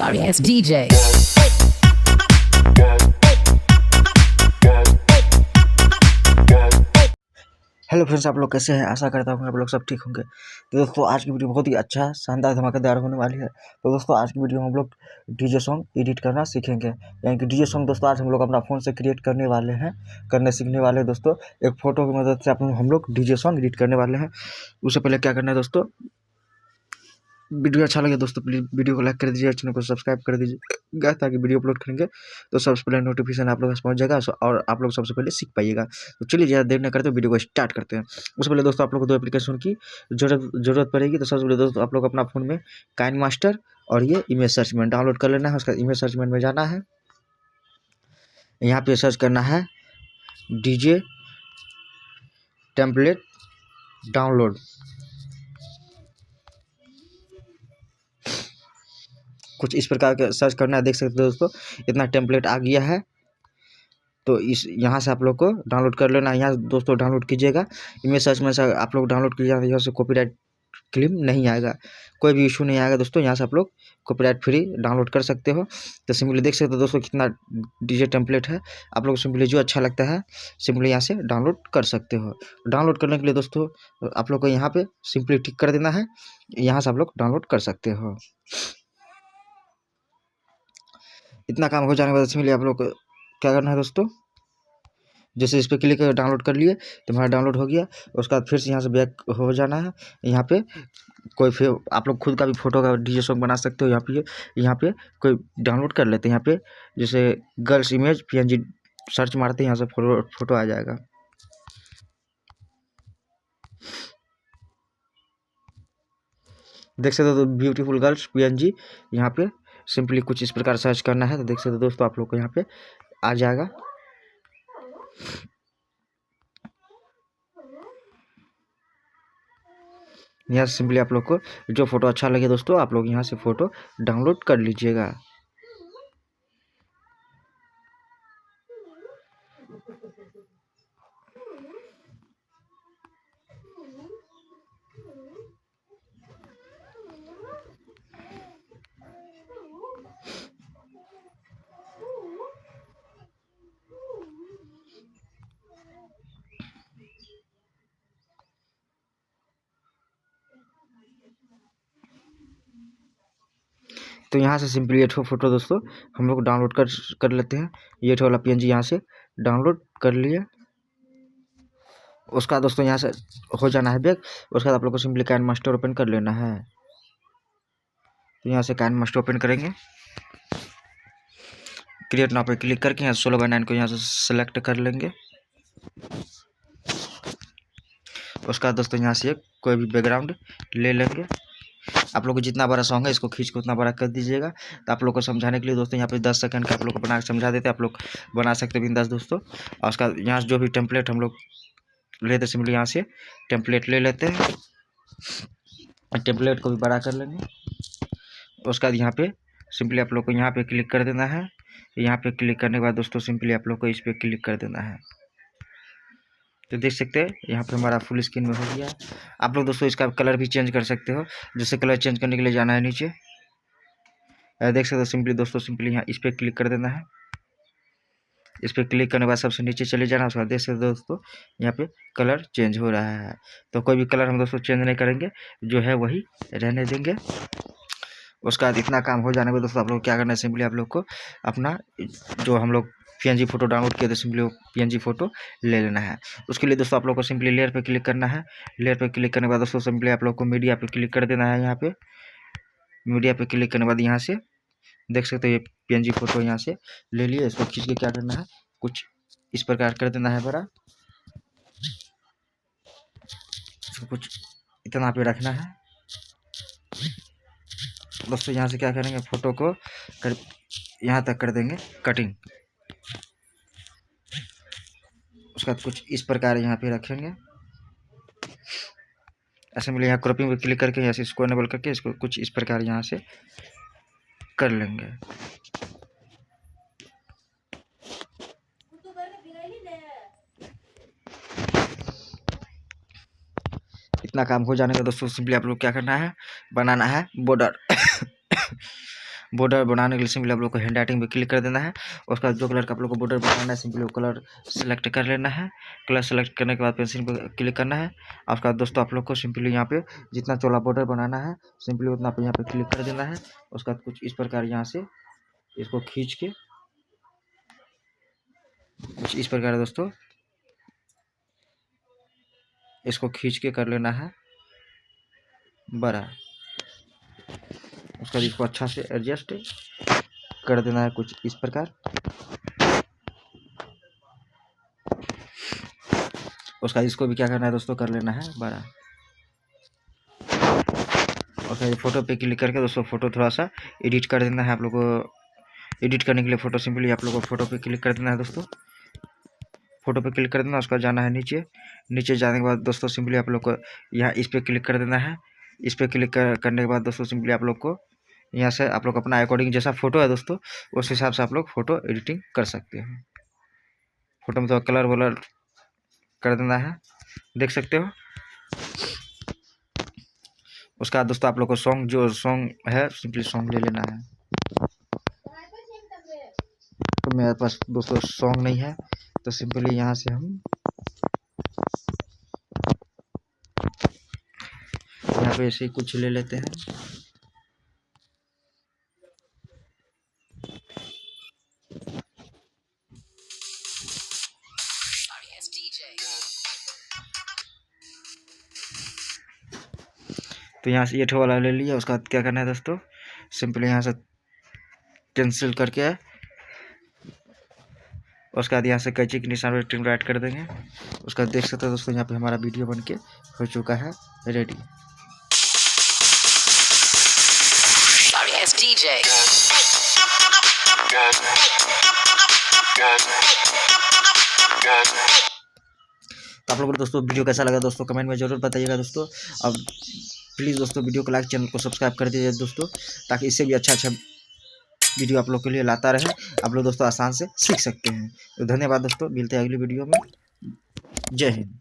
sorry ass DJ. Hello friends, आप लोग कैसे हैं? आशा करता हूँ आप लोग सब ठीक होंगे। तो दोस्तों, आज की वीडियो बहुत ही अच्छा शानदार धमाकेदार होने वाली है। तो दोस्तों, आज की वीडियो में हम लोग डीजे सॉन्ग एडिट करना सीखेंगे। यानी कि डीजे सॉन्ग दोस्तों आज हम लोग अपना फ़ोन से क्रिएट करने वाले हैं, करने सीखने वाले हैं। दोस्तों, एक फ़ोटो की मदद से हम लोग डीजे सॉन्ग एडिट करने वाले हैं। उससे पहले क्या करना है दोस्तों, वीडियो अच्छा लगे दोस्तों प्लीज़ वीडियो को लाइक कर दीजिए, चैनल को सब्सक्राइब कर दीजिएगा, ताकि वीडियो अपलोड करेंगे तो सबसे पहले नोटिफिकेशन आप लोग के पास पहुंच जाएगा और आप लोग सबसे पहले सीख पाइएगा। तो चलिए ज़्यादा देर न करते वीडियो को स्टार्ट करते हैं। उससे पहले दोस्तों आप लोग को दो एप्लीकेशन की जरूरत पड़ेगी। तो सबसे पहले दोस्तों आप लोग अपना फ़ोन में काइन मास्टर और ये इमेज सर्चमेंट डाउनलोड कर लेना है। उसका इमेज सर्चमेंट में जाना है, यहाँ पे सर्च करना है डीजे टेम्पलेट डाउनलोड। कुछ इस प्रकार का सर्च करना है, देख सकते हो दोस्तों इतना टेम्पलेट आ गया है। तो इस यहाँ से आप लोग को डाउनलोड कर लेना है। यहाँ दोस्तों डाउनलोड कीजिएगा, इमेज सर्च में से आप लोग डाउनलोड कीजिएगा। यहाँ से कॉपीराइट क्लेम नहीं आएगा, कोई भी इशू नहीं आएगा दोस्तों। यहाँ से आप लोग कॉपीराइट फ्री डाउनलोड कर सकते हो। तो सिंपली देख सकते हो दोस्तों कितना डीजे टेम्पलेट है। आप लोग सिंपली जो अच्छा लगता है सिंपली यहाँ से डाउनलोड कर सकते हो। डाउनलोड करने के लिए दोस्तों आप लोग को यहाँ पे सिंपली टिक कर देना है, यहाँ से आप लोग डाउनलोड कर सकते हो। इतना काम हो जाने के बाद सिंपली आप लोग को क्या करना है दोस्तों, जैसे इस पर क्लिक कर डाउनलोड कर लिए तो हमारा डाउनलोड हो गया। उसके बाद फिर से यहाँ से बैक हो जाना है। यहाँ पे कोई फिर आप लोग खुद का भी फोटो का डीजे सॉन्ग बना सकते हो। यहाँ पे कोई डाउनलोड कर लेते हैं। यहाँ पे जैसे गर्ल्स इमेज PNG सर्च मारते हैं, यहाँ से फोटो आ जाएगा। देख सकते हो ब्यूटीफुल गर्ल्स PNG, यहाँ पे सिंपली कुछ इस प्रकार सर्च करना है। तो देख सकते हो दोस्तों आप लोग को यहाँ पे आ जाएगा। यहाँ से सिंपली आप लोग को जो फोटो अच्छा लगे दोस्तों आप लोग यहाँ से फोटो डाउनलोड कर लीजिएगा। तो यहाँ से सिंपली ये फोटो दोस्तों हम लोग डाउनलोड कर लेते हैं। ये वाला PNG यहाँ से डाउनलोड कर लिए। उसका दोस्तों यहाँ से हो जाना है बैक। उसके बाद आप लोग को सिंपली काइन मास्टर ओपन कर लेना है। तो यहाँ से काइन मास्टर ओपन करेंगे, क्रिएट नाउ पे क्लिक करके यहाँ 16:9 को यहाँ से सेलेक्ट कर लेंगे। उसका बाद दोस्तों यहाँ से कोई भी बैकग्राउंड ले लेंगे। आप लोग को जितना बड़ा सॉन्ग है इसको खींच के उतना बड़ा कर दीजिएगा। तो आप लोग को समझाने के लिए दोस्तों यहाँ पे 10 सेकंड का आप लोग को बना के समझा देते हैं। आप लोग बना सकते हैं बिंदास दोस्तों। और उसका यहाँ से जो भी टेम्पलेट हम लोग लेते सिंपली यहाँ से टेम्पलेट ले लेते हैं, टेम्पलेट को भी बड़ा कर लेंगे। उसके बाद यहाँ पे सिंपली आप लोग को यहाँ पे क्लिक कर देना है। यहाँ पे क्लिक करने के बाद दोस्तों सिंपली आप लोग को इस पर क्लिक कर देना है। तो देख सकते हैं यहाँ पे हमारा फुल स्क्रीन में हो गया। आप लोग दोस्तों इसका कलर भी चेंज कर सकते हो। जैसे कलर चेंज करने के लिए जाना है नीचे, देख सकते हो सिंपली दोस्तों सिंपली यहाँ इस पर क्लिक कर देना है। इस पर क्लिक करने के बाद सबसे नीचे चले जाना। उसके बाद देख सकते हो दोस्तों यहाँ पे कलर चेंज हो रहा है। तो कोई भी कलर हम दोस्तों चेंज नहीं करेंगे, जो है वही रहने देंगे। उसका बाद इतना काम हो जाने के बाद दोस्तों आप लोग क्या करना है, सिंपली आप लोग को अपना जो हम लोग PNG फोटो डाउनलोड किए थे सिंपली PNG फोटो ले लेना है। उसके लिए दोस्तों आप लोग को सिंपली लेयर पे क्लिक करना है। लेयर पे क्लिक करने के बाद दोस्तों सिंपली आप लोग को मीडिया पे क्लिक कर देना है। यहाँ पे मीडिया पे क्लिक करने के बाद यहाँ से देख सकते हो ये PNG फोटो यहाँ से ले लिए। इसको खींच के क्या करना है, कुछ इस प्रकार कर देना है बड़ा। इसको कुछ इतना पे रखना है दोस्तों। यहाँ से क्या करेंगे, फोटो को यहाँ तक कर देंगे कटिंग। उसके बाद कुछ इस प्रकार यहाँ पे रखेंगे। असेंबली यहाँ क्रॉपिंग पे क्लिक करके यहाँ से इसको एनेबल करके इसको कुछ इस प्रकार यहाँ से कर लेंगे। इतना काम हो जाने का दोस्तों सिंपली आप लोग क्या करना है, बनाना है बॉर्डर। बॉर्डर बनाने के लिए सिंपली आप लोग को हैंड राइटिंग पे क्लिक कर देना है। उसके बाद जो कलर का आप लोग को बॉर्डर बनाना है सिंपली वो कलर सेलेक्ट कर लेना है। कलर सेलेक्ट करने के बाद पेंसिल पे क्लिक करना है। उसके बाद दोस्तों आप लोग को सिंपली यहाँ पे जितना चौड़ा बॉर्डर बनाना है सिंपली उतना पे यहाँ पे क्लिक कर देना है। उसके बाद कुछ इस प्रकार यहाँ से इसको खींच के कुछ इस प्रकार दोस्तों इसको खींच के कर लेना है बड़ा। उसका इसको अच्छा से एडजस्ट कर देना है कुछ इस प्रकार। उसका इसको भी क्या करना है दोस्तों कर लेना है बड़ा। और फोटो पे क्लिक करके दोस्तों फोटो थोड़ा सा एडिट कर देना है। आप लोग को एडिट करने के लिए फोटो सिंपली आप लोग को फोटो पे क्लिक कर देना है दोस्तों। फोटो पे क्लिक कर देना, उसका जाना है नीचे। नीचे जाने के बाद दोस्तों सिंपली आप लोग को यहाँ इस पे क्लिक कर देना है। इस पे क्लिक करने के बाद दोस्तों सिंपली आप लोग को यहाँ से आप लोग अपना अकॉर्डिंग जैसा फोटो है दोस्तों उस हिसाब से आप लोग फोटो एडिटिंग कर सकते हैं। फोटो में तो कलर वलर कर देना है, देख सकते हो। उसके बाद दोस्तों आप लोग को सॉन्ग जो सॉन्ग है सिंपली सॉन्ग ले लेना है। तो मेरे पास दोस्तों सॉन्ग नहीं है तो सिंपली यहाँ से हम यहाँ पे ऐसे ही कुछ ले लेते हैं। तो यहाँ से ये ठो वाला ले लिया। उसका बाद क्या करना है दोस्तों सिंपली यहाँ से कैंसिल करके उसके बाद यहाँ से कैंची के निशान पर ट्रिम राइट कर देंगे। उसका देख सकते हो दोस्तों यहाँ पे हमारा वीडियो बनके हो चुका है रेडी। तो आप लोगों को दोस्तों वीडियो कैसा लगा दोस्तों कमेंट में जरूर बताइएगा दोस्तों। अब प्लीज़ दोस्तों वीडियो को लाइक, चैनल को सब्सक्राइब कर दीजिए दोस्तों, ताकि इससे भी अच्छा वीडियो आप लोग के लिए लाता रहे। आप लोग दोस्तों आसान से सीख सकते हैं। तो धन्यवाद दोस्तों, मिलते हैं अगली वीडियो में। जय हिंद।